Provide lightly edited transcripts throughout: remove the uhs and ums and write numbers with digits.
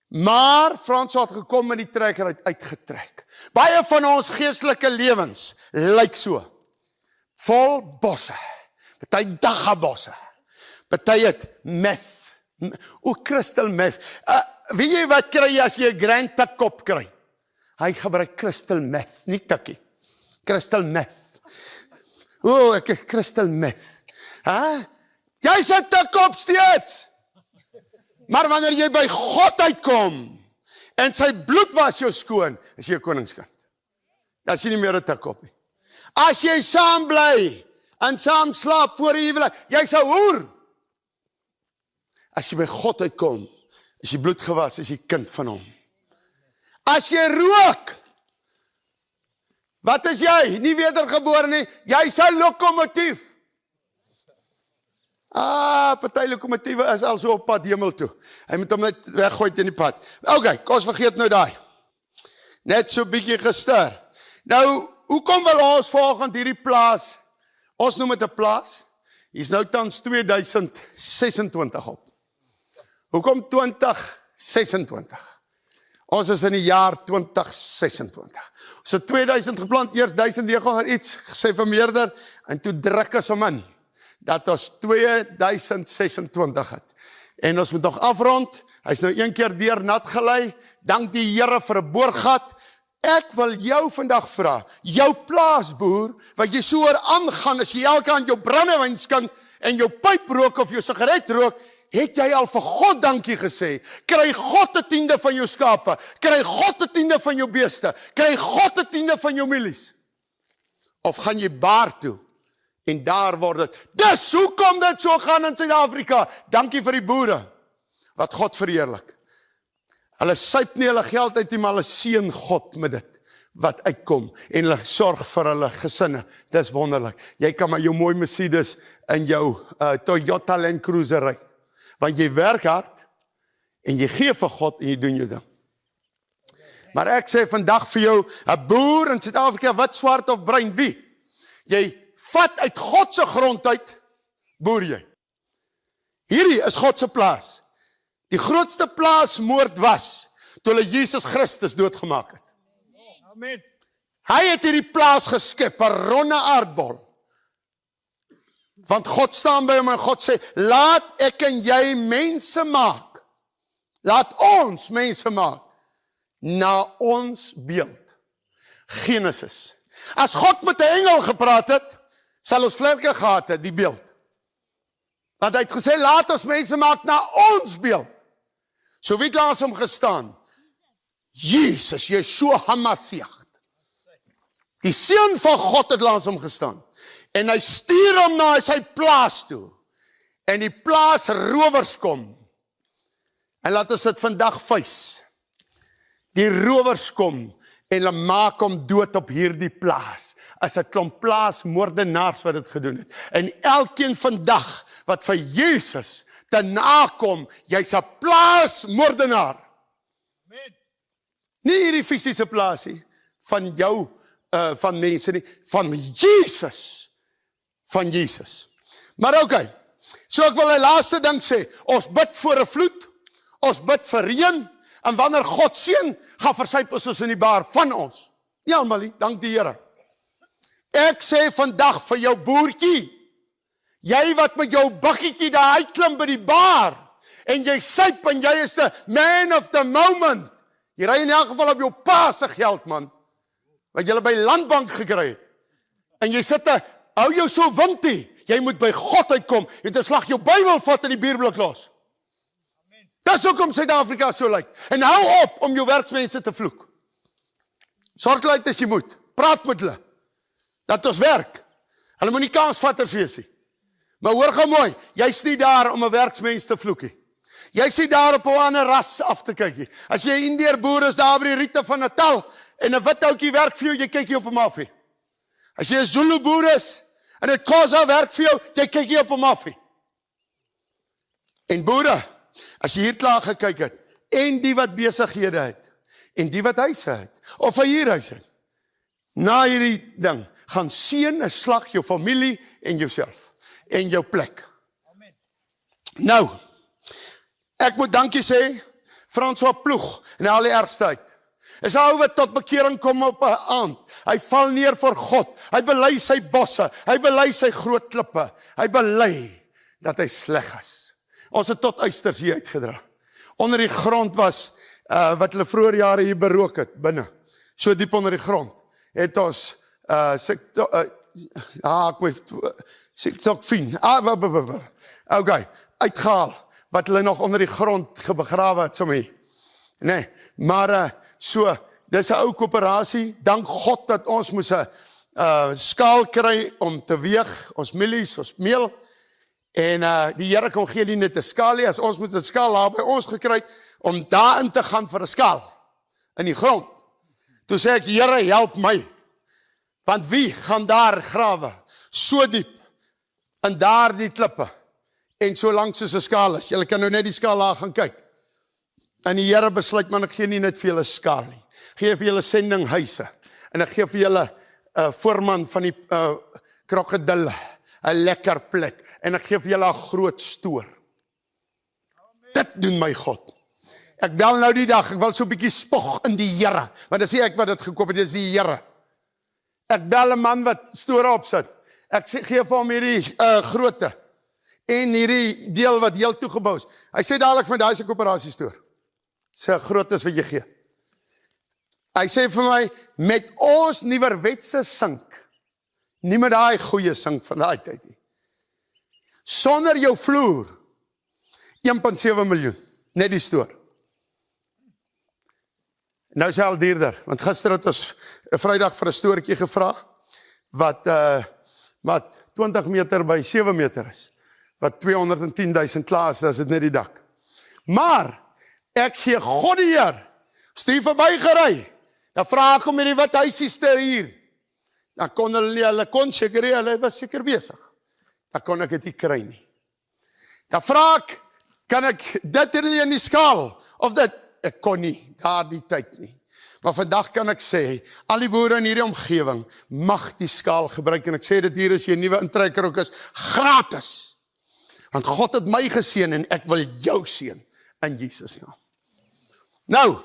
Maar François het gekom met die trekker uitgetrek. Baie van ons geestelike lewens lyk so. Vol bosse. Party daggabosse. Party het meth. Crystal meth. Weet jy wat kry jy as jy 'n grand tikkop kry? Hy gebruik crystal meth, nie tikkie. Crystal meth. Ek is crystal meth. Jy sit tikkop steeds. Maar wanneer jy by God uitkom, en sy bloed was jou skoon, is jy 'n koningskind. Dan is jy nie meer 'n tikkop nie. As jy saam bly, en saam slaap voor die huwelik, jy's 'n hoer. As jy by God uitkom, is jy bloed gewas, is jy kind van hom. As jy rook, wat is jy? Nie wedergebore nie, jy's 'n lokomotief. Party lokomotiewe is al so op pad hemel toe. Hy moet hom net weggooi in die pad. Kom ons vergeet nou daai. Net so bietjie gestuur. Nou, hoekom wil ons volgend hierdie plaas, ons noem dit 'n plaas, hier's nou tans 2026 op. Hoekom 2026? Ons is in die jaar 2026. Ons het 2000 geplant, eers 1900 iets, gesê vermeerder, en toe druk ons hom in, dat ons 2026 het. En ons moet nog afrond, hy is nou een keer deur nat gelei, dank die Here vir 'n boorgat. Ek wil jou vandag vra, jou plaasboer, wat jy so oor aangaan, as jy elke aand jou brandewyn skink, en jou pyp rook of jou sigaret rook, het jy al vir God dankie gesê? Kry God 'n tiende van jou skape, kry God 'n tiende van jou beeste, kry God 'n tiende van jou milies? Of gaan jy baar toe, en daar word dit, dis hoekom dit so gaan in Suid-Afrika, dankie vir die boere, wat God verheerlik. Hulle suip nie hulle geld uit nie, maar hulle seën God met dit, wat uitkom, en hulle sorg vir hulle gesinne, dis wonderlik. Jy kan maar jou mooi Mercedes, en jou Toyota Land Cruiser ry, want jy werk hard, en jy gee vir God, en jy doen jou ding. Maar ek sê vandag vir jou, 'n boer in Suid-Afrika, wit, swart of bruin, wie? Jy vat uit God se grond uit, boer jy. Hierdie is God se plaas. Die grootste plaasmoord was, toe hulle Jesus Christus doodgemaak het. Amen. Hy het hierdie plaas geskep, 'n ronde aardbol. Want God staan by hom en God sê, laat ek en jy mense maak. Laat ons mense maak, na ons beeld. Genesis. As God met 'n engel gepraat het, sal ons vlerke gehad het, die beeld. Want hy het gesê, laat ons mense maak na ons beeld. So wie het langs hom gestaan? Jesus, Yeshua HaMashiach. Die seun van God het langs hom gestaan. En hy stuur hom na sy plaas toe. En die plaasrowers kom. En laat ons dit vandag fees. Die rowers kom en hulle maak hom dood op hierdie plaas. As 'n klomp plaasmoordenaars wat dit gedoen het. En elkeen vandag wat vir Jesus te nakom, jy's 'n plaasmoordenaar. Amen. Nie hierdie fisiese plaasie van jou, van mense nie, van Jesus. Van Jesus. Maar oké, so ek wil die laaste ding sê, ons bid vir 'n vloed, ons bid vir reën, en wanneer God seën, gaan versyp ons in die baar van ons. Nie almal nie, dank die Here. Ek sê vandag vir jou boertjie, jy wat met jou buggietjie daar uitklim by die baar, en jy syp en jy is the man of the moment. Jy ry in elk geval op jou pa se geld, man, wat jy by Landbank gekry het. En jy sit hou jou so windie, jy moet by God uitkom, jy moet 'n slag jou Bybel vat en die bierblik los. Dis hoekom Suid-Afrika so lyk. En hou op om jou werksmense te vloek. Sorg uit as jy moet, praat met hulle, dat ons werk. Hulle moet nie kansvatters wees nie. Maar hoor gou mooi, jy's nie daar om 'n werksmens te vloek nie. Jy's nie daar op 'n ander ras af te kyk nie. As jy 'n Indiër boer is daar by die Riete van Natal, en 'n wit ouetjie werk vir jou, jy kyk nie op hom af nie. As jy 'n Zulu boer is, en 'n Xhosa werk vir jou, jy kyk nie op hom af nie. En boere, as jy hier klaar gekyk het, en die wat besighede het, en die wat huise het, of 'n huurhuis het, na hierdie ding, gaan seën 'n slag jou familie en jouself, en jou plek. Amen. Nou, ek moet dankie sê François Ploeg, in al die ergste uit. Is 'n ou wat tot bekering kom op 'n aand. Hy val neer voor God. Hy bely sy bosse. Hy bely sy groot klippe. Hy bely dat hy sleg is. Ons het tot uisters hier uitgedra. Onder die grond was, wat hulle vroeër jare hier berook het, binne. So diep onder die grond. Het ons, okay, uitgehaal, wat hulle nog onder die grond begrawe het, sommer. Nee, maar so, dis 'n ou koöperasie, dank God dat ons moes 'n skaal kry om te weeg, ons mielies, ons meel, en die Here kon gee nie net 'n skaal nie, as ons moet 'n skaal daar by ons gekry, om daarin te gaan vir 'n skaal, in die grond. Toe sê ek, Here, help my, want wie gaan daar grawe, so diep, in daar die klippe, en so lank soos 'n skaal is. Julle kan nou net die skaal daar gaan kyk. En die Here besluit, man, ek gee nie net vir julle skaal nie. Ek gee vir julle sendinghuise. En ek gee vir julle voorman van die krokodille, 'n lekker plek. En ek gee vir julle 'n groot stoor. Dit doen my God. Ek bel nou die dag, ek wil so 'n bietjie spog in die Here, want dis nie ek wat dit gekoop het, dis die Here. Ek bel 'n man wat store opsit. Ek gee vir hom hierdie grootte. En hierdie deel wat heel toegebou is. Hy sê dadelik van daai se koöperasie stoor. Sy groot is wat jy gee. Hy sê vir my, met ons nieuwerwetse sink, nie met daai goeie sink van daai tyd nie. Sonder jou vloer, 1,7 miljoen, net die stoor. Nou is hy al duurder, want gister het ons Vrydag vir 'n stoortjie gevra, wat 20 meter by 7 meter is, wat 210.000 klaar is, dat is dit net die dak. Maar, ek gee God die Heer, stuur verby gery, dan vraag ek om hierdie wat huisies te huur, dan kon hulle kon seker, hulle was seker besig, dan kon ek dit nie kry nie. Dan vraag ek, kan ek dit in die skaal, of dit, ek kon nie, daar die tyd nie. Maar vandag kan ek sê, al die boere in hierdie omgewing, mag die skaal gebruik, en ek sê dit hier as jy 'n nuwe intrekker ook is, gratis. Want God het my geseën, en ek wil jou seën, in Jesus naam. Nou,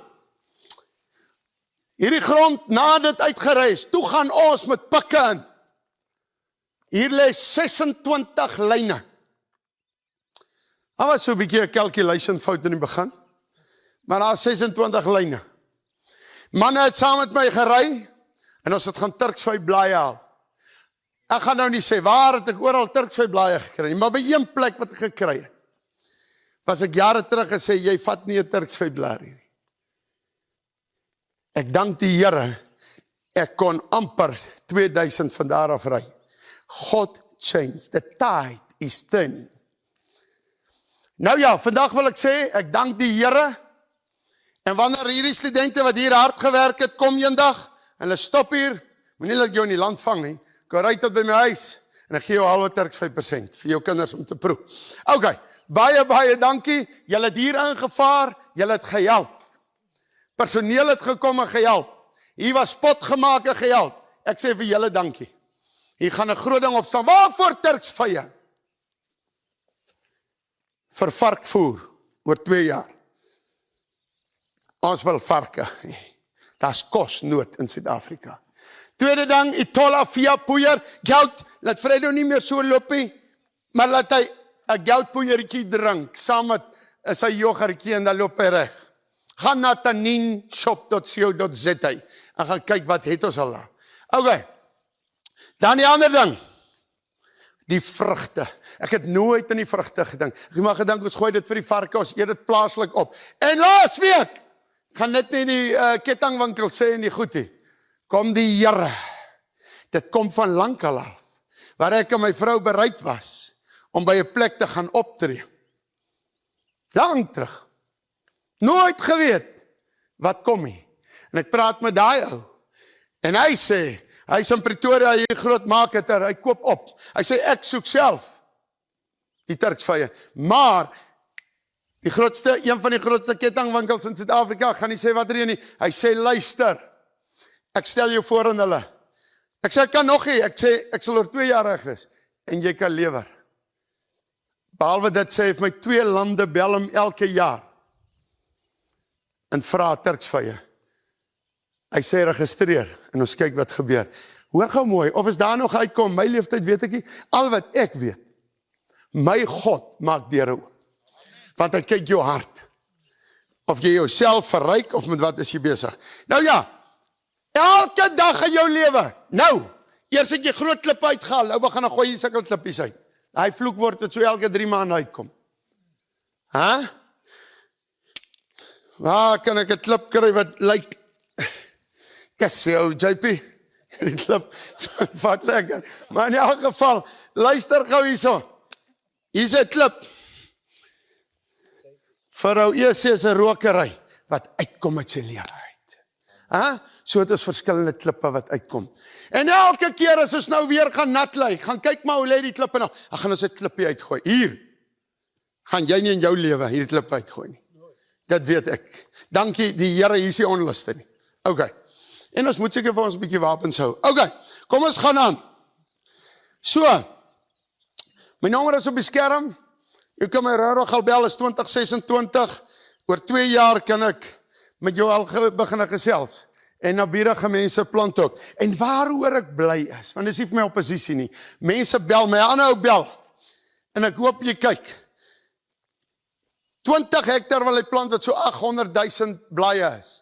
hierdie grond, na dit uitgery is, toe gaan ons met pikke in. Hier lê 26 lyne. Daar was so 'n bietjie 'n calculation fout in die begin, maar daar is 26 lyne. Manne het saam met my gery, en ons het gaan Turksvy blaaie haal. Ek gaan nou nie sê, waar het ek oral Turksvy blaaie gekry nie, maar by een plek wat ek gekry het, was ek jare terug gesê, jy vat nie 'n Turksvy blaar nie. Ek dank die Here, ek kon amper 2000 van daar af ry. God changed, the tide is turning. Nou ja, vandag wil ek sê, ek dank die Here, en wanneer hierdie studente wat hier hard gewerk het, kom eendag, en hulle stop hier, moenie dat ek jou in die land vang nie, ek ry tot by my huis, en ek gee jou halwe Turks 5%, vir jou kinders om te proe. Ok, baie dankie, julle het hier ingevaar, julle het gehelp. Personeel het gekom en gehelp. Hier was pot gemaak en gehelp. Ek sê vir julle dankie. Hier gaan 'n groot ding opstaan. Waarvoor Turksvye? Vir varkvoer, oor 2 jaar. Ons wil varke. Daar's kosnood in Suid-Afrika. Tweede ding, Itola via poeier, goud, laat Fredo nie meer so loop nie, maar laat hy 'n goudpoeiertjie drink, saam met sy yoghurtjie en dan loop hy reg. Gaan na taninshop.co.za en gaan kyk wat het ons al daar. Ok, dan die ander ding, die vrugte. Ek het nooit aan die vrugte gedink. Ek het maar gedink, ons gooi dit vir die varke, ons eet dit plaaslik op. En laas week, ek gaan net nie die kettingwinkel sê en die goedie, kom die Here, dit kom van lankal af, waar ek en my vrou bereid was, om by 'n plek te gaan optree. Lang terug. Nooit geweet, wat kom nie. En ek praat met daai ou, en hy sê, hy is in Pretoria, hierdie groot marketer, hy koop op. Hy sê, ek soek self die Turksvye, maar die grootste, een van die grootste kettingwinkels in Suid-Afrika, ek gaan nie sê wat er nie, hy sê, luister, ek stel jou voor aan hulle. Ek sê, ek kan nog nie, ek sê, ek sal oor 2 jaar reg wees, en jy kan lewer. Behalwe dit sê, my 2 lande bel hom elke jaar. en vra Turks vir jou. Hy sê registreer, en ons kyk wat gebeur. Hoor gou mooi, of is daar nog uitkom, my leeftyd weet ek nie, al wat ek weet, my God maak deure oop. Want hy kyk jou hart. Of jy jouself verryk, of met wat is jy besig. Nou ja, elke dag in jou lewe, nou, eers het jy groot klippe uitgehaal, nou begin gooi jy sulke klippies uit. Hy vloekwoord wat so elke 3 maande uitkom. Waar kan ek 'n klip kry wat lyk, yes, jou JP, die klip, vat lekker, maar in elk geval, luister gou hierso, hier is 'n klip, vir ou EC is 'n rokery, wat uitkom uit sy lewe uit, so het is verskillende klippe wat uitkom, en elke keer as ons nou weer gaan nat lê, gaan kyk maar hoe lê die klippe nou, dan gaan ons 'n klippie uitgooi, hier, gaan jy nie in jou lewe hierdie klip uitgooi nie, dit weet ek, dankie die Here, hier is die onluste nie, okay. En ons moet seker vir ons 'n bietjie wapens hou. Okay, kom ons gaan aan. So, my nommer is op die skerm. Jy kan my regtig al bel, is 2026. Oor 2 jaar kan ek met jou al begin gesels. En nabierige mense plant ook. En waaroor ek bly is, want dis nie vir my oppositie nie. Mense bel, my aanhou bel. En ek hoop jy kyk. 20 hektar wil hy plant wat so 800,000 blye is.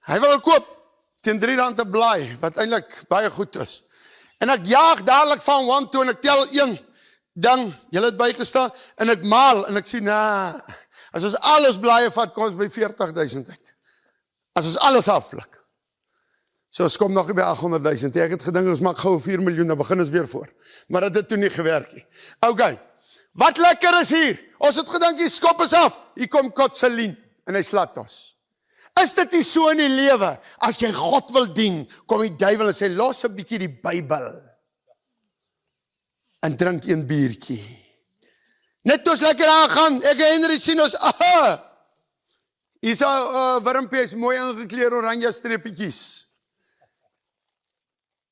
Hy wil koop teen R3 'n blaai, wat eintlik baie goed is. En ek jaag dadelik van one toe en ek tel 1 ding, julle het bygestaan, en ek maal en ek sê, as ons alles blaaie vat, kom ons by 40,000 uit. As ons alles aflik. So ons kom nog nie by 800,000. Ek het gedink ons maak gou 4 miljoen, dan begin ons weer voor. Maar dit het toe nie gewerk nie. Okay, wat lekker is hier? Ons het gedink die skop is af. Hier kom Kotselien en hy slaat ons. Is dit nie so in die lewe? As jy God wil dien, kom die duiwel en sê, los 'n bietjie die Bybel. En drink 1 biertjie. Net ons lekker aangaan, ek en Henry sien ons, Isa Wurmpie is mooi ingekleer, oranje streepietjies.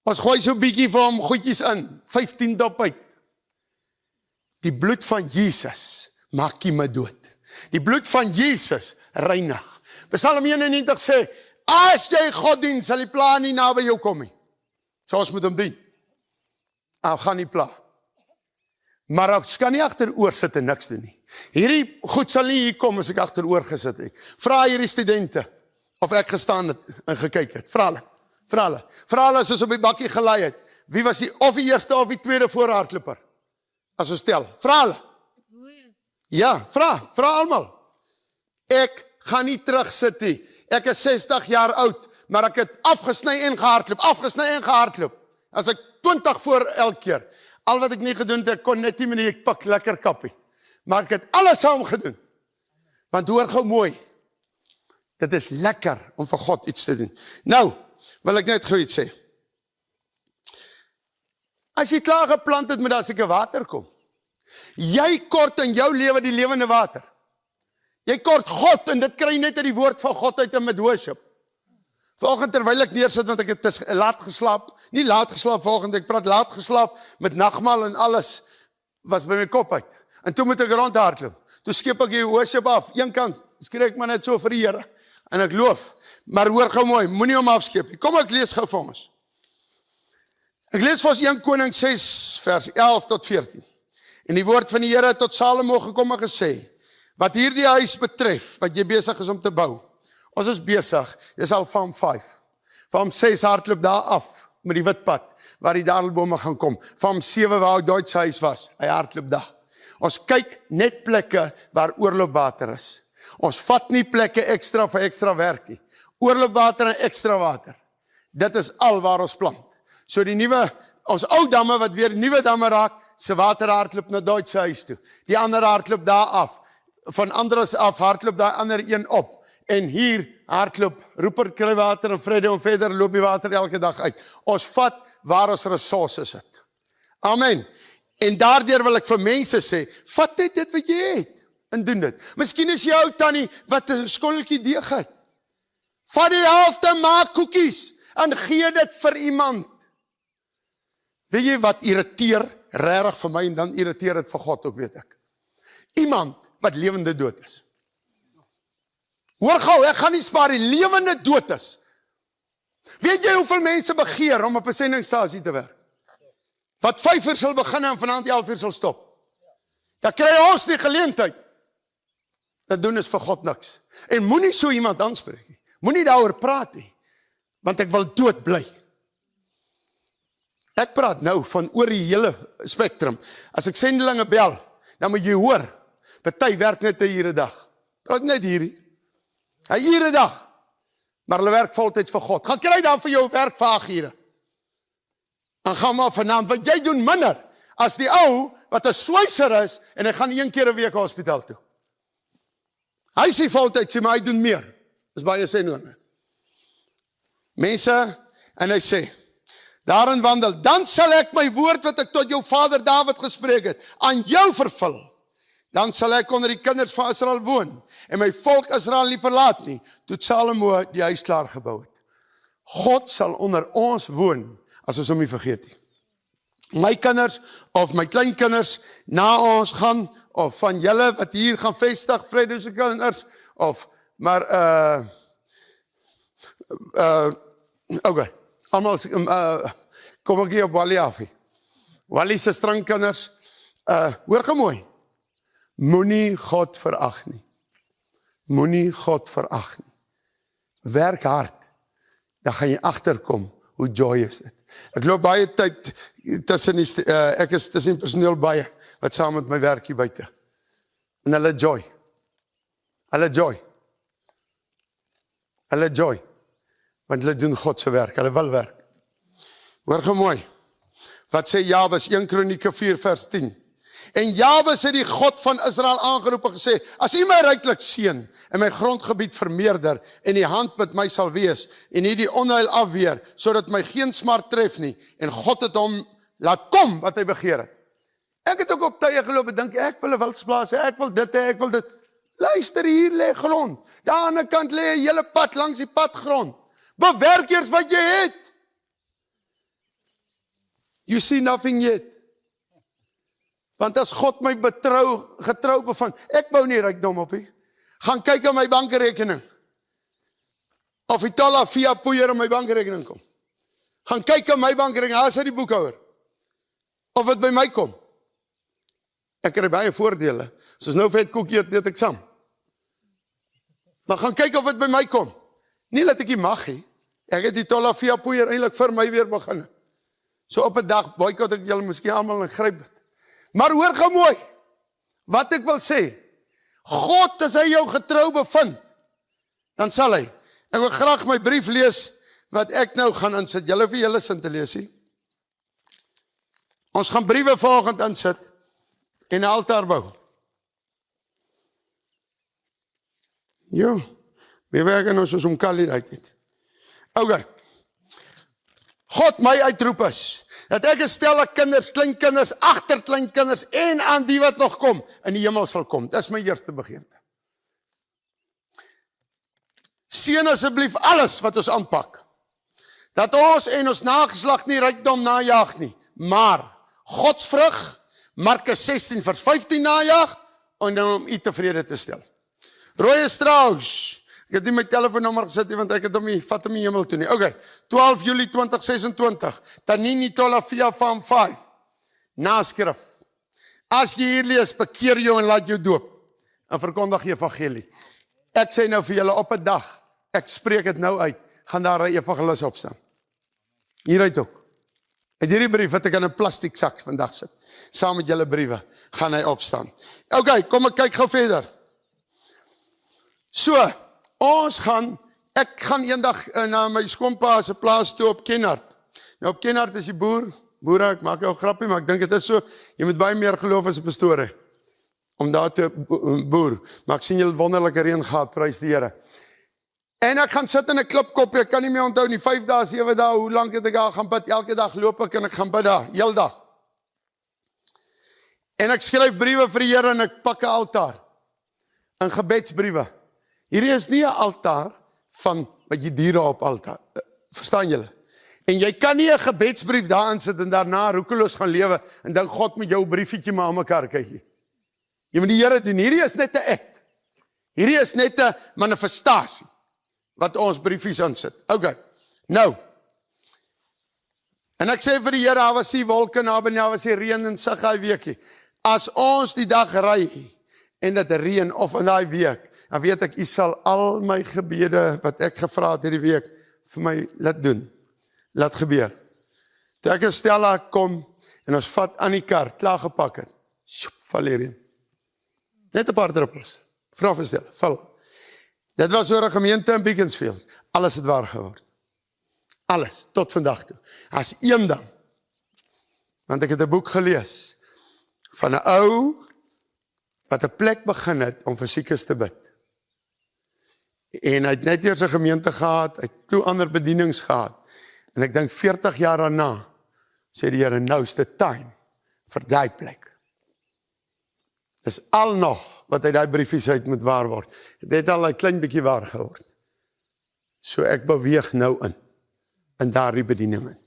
Ons gooi so 'n bietjie vir hom goedjies in, 15 dop uit. Die bloed van Jesus maak kieme dood. Die bloed van Jesus reinig. Psalm 91 sê, as jy God dien, sal die pla nie naby jou kom nie. So ons moet hom dien. Gaan nie pla. Maar ek kan nie agteroor sit en niks doen nie. Hierdie goed sal nie hier kom as ek agteroor gesit het. Vra hierdie studente, of ek gestaan het en gekyk het. Vra hulle as ons op die bakkie gelei het. Wie was of die eerste of die tweede voorhardloper? As ons stel, vra hulle. Ja, vra almal. Ek gaan nie terugsit nie. Ek is 60 jaar oud, maar ek het afgesny en gehardloop. As ek 20 voor elke keer. Al wat ek nie gedoen het, ek kon net nie meer ek pak lekker kappie. Maar ek het alles saam gedoen. Want hoor gou mooi. Dit is lekker om vir God iets te doen. Nou, wil ek net gou iets sê. As jy klaar geplant het, moet daar seker water kom. Jy kort in jou lewe die lewende water. Jy kort God, en dit kry net uit die woord van God uit en met worship. Vanoggend terwyl ek neersit, want ek het laat geslaap, nie laat geslaap vanoggend, ek praat laat geslaap, met nagmaal en alles, was by my kop uit. En toe moet ek rondhardloop. Toe skep ek die worship af, een kant, skree ek maar net so vir die Here, en ek loof. Maar hoor gou mooi, moenie hom afskep. Kom ek lees gou vir ons. Ek lees vir ons 1 Koning 6 vers 11 tot 14. En die woord van die Here tot Salomo gekom en gesê, wat hierdie huis betref, wat jy besig is om te bou. Ons is besig, dis al Farm 5. Farm 6 hardloop daar af, met die witpad, waar die dadelbome gaan kom. Farm 7 waar die Duitse huis was, hy hardloop daar. Ons kyk net plekke waar oorloopwater is. Ons vat nie plekke ekstra vir ekstra werk nie. Oorloopwater en ekstra water. Dit is al waar ons plant. So die nuwe, ons ou damme wat weer nuwe damme raak, se water hardloop na Duitse huis toe. Die ander hardloop daar af. Van Andres af hardloop daar ander een op. En hier hardloop Rupert kry water en Freddy en verder loop die water elke dag uit. Ons vat waar ons resources het. Amen. En daardeur wil ek vir mense sê, vat net dit wat jy het en doen dit. Miskien is jou tannie wat 'n skotteltjie deeg het. Vat die helfte, maak koekies en gee dit vir iemand. Weet jy wat irriteer regtig vir my en dan irriteer dit vir God ook, weet ek. Iemand wat lewende dood is. Hoor gou, ek gaan nie spaar die lewende dood is. Weet jy hoeveel mense begeer om op 'n sendingstasie te werk? Wat 5 uur sal begin en vanaand 11 uur sal stop. Dan kry ons die geleentheid. Dat doen is vir God niks. En moenie so iemand aanspreek nie. Moenie daaroor praat nie. Want ek wil dood bly. Ek praat nou van oor die hele spektrum. As ek sendelinge bel, dan moet jy hoor, party werk net 'n ure dag. Praat net hierdie. 'n ure dag. Maar hulle werk voltyds vir God. Gaan kry dan vir jou werk vir 8 ure. Dan gaan maar vanaand, want jy doen minder as die ou wat 'n swyser is en hy gaan 1 keer 'n week hospitaal toe. Hy sê voltyds, maar hy doen meer. Dis baie sendelinge. Mense, en hy sê, daarin wandel, dan sal ek my woord wat ek tot jou vader Dawid gespreek het, aan jou vervul. Dan sal ek onder die kinders van Israel woon, en my volk Israel nie verlaat nie, toe Salomo die huis klaar gebou het. God sal onder ons woon, as ons hom nie vergeet nie. My kinders, of my kleinkinders, na ons gaan, of van julle wat hier gaan vestig, Fredo's kinders, of, maar, okay, allemaal, kom ek hier op Wally af. Wally se strandkinders, hoor gou mooi, moenie God verag nie. Moenie God verag nie. Werk hard, dan gaan jy agterkom, hoe joy is dit. Ek loop baie tyd, ek is tussen personeel baie, wat saam met my werk hier buite. En hulle joy. Hulle joy. Hulle joy. Want hulle doen God se werk, hulle wil werk. Hoor gou mooi. Wat sê Jabes, 1 Kronieke 4 vers 10. En Jabes het die God van Israel aangeroep en gesê, as U my ryklik seën en my grondgebied vermeerder en die hand met my sal wees en U die onheil afweer, sodat my geen smart tref nie, en God het hom laat kom wat hy begeer het. Ek het ook op tye geloop en dink, ek wil 'n wildsplaas hê, ek wil dit hê, ek wil dit. Luister, hier lê grond. Daar aan die kant lê 'n hele pad langs die padgrond. Bewerk eers wat jy het. You see nothing yet. Want as God my getrou bevind, ek bou nie rykdom op nie. Gaan kyk aan my bankrekening. Of die tolla via poeier in my bankrekening kom. Gaan kyk aan my bankrekening, daar is die boekhouer. Of het by my kom. Ek kry baie voordele. Soos nou vetkoekie eet ek saam. Maar gaan kyk of het by my kom. Nie dat ek nie mag nie. Ek het die tolla via poeier eintlik vir my weer begin. So op 'n dag boikot ek julle miskien almal en gryp dit. Maar hoor gou mooi, wat ek wil sê, God as hy jou getrou bevind, dan sal hy. Ek wil graag my brief lees, wat ek nou gaan insit, julle vir julle sin te lees nie. Ons gaan briewe vanoggend insit, en 'n altaar bou. Jo, we werken nou soos om Kali uit het. Okay, God my uitroep is, dat ek stel kinders, kleinkinders, agterkleinkinders en aan die wat nog kom, in die hemel sal kom. Dis my eerste begeerte. Seën asseblief alles wat ons aanpak. Dat ons en ons nageslag nie rykdom najag nie, maar Godsvrug, Markus 16 vers 15 najag, en dan om U tevrede te stel. Roy Strauss, ek het nie my telefoonnommer gesit nie, want ek het hom nie, vat hom nie hemel toe nie. Okay, 12 Julie 2026, Tanini Tolafia Farm 5, naskrif. As jy hier lees, bekeer jou en laat jou doop, en verkondig die evangelie. Ek sê nou vir julle op 'n dag, ek spreek dit nou uit, gaan daar 'n evangelis opstaan. Hieruit ook. Uit hierdie brief wat ek in 'n plastiek sak vandag sit, saam met julle briewe, gaan hy opstaan. Okay, kom ek kyk gou verder. So, ek gaan eendag na my skoonpa se plaas toe op Kenhardt. Nou op Kenhardt is die boere, ek maak jou 'n grappie, maar ek dink dit is so, jy moet baie meer geloof as 'n pastoor hê, om daar te boer. Maar ek sien julle wonderlike reën gehad, prys die Here. En ek gaan sit in 'n klipkop, ek kan nie meer onthou nie, 5 dae, 7 dae, hoe lank het ek daar gaan bid, elke dag loop ek en ek gaan bid daar, heel dag. En ek skryf briewe vir die Here en ek pak 'n altaar, en gebedsbriewe. Hierdie is nie 'n altaar van wat jy diere op altaar, verstaan julle? En jy kan nie 'n gebedsbrief daarin sit en daarna roekeloos gaan lewe en dink God met jou briefietjie maar aan mekaar kyk. Jy moet die Here doen, hierdie is net 'n act. Hierdie is net 'n manifestasie wat ons briefies insit. Okay, nou. En ek sê vir die Here, daar was die wolke naby, daar was die reën en sig daai weekie. As ons die dag ry en dit reën of in daai week, dan weet ek, U sal al my gebede wat ek gevra het hierdie week vir my laat doen. Laat gebeur. Toe ek en Stella kom en ons vat aan die kar, klaar gepak het. Sjoep, val die reën. Net 'n paar druppels. Vra vir Stella, val. Dit was oor 'n gemeente in Beaconsfield. Alles het waar geword. Alles, tot vandag toe. As een ding. Want ek het 'n boek gelees van 'n ou wat 'n plek begin het om vir siekes te bid. En hy het net eers 'n gemeente gehad, hy het 2 ander bedienings gehad. En ek dink 40 jaar daarna, sê die Here, nou is dit time vir daai plek. Dis al nog wat uit daai briefies uit moet waar word. Dit het al 'n klein bietjie waar geword. So ek beweeg nou in daardie bediening in.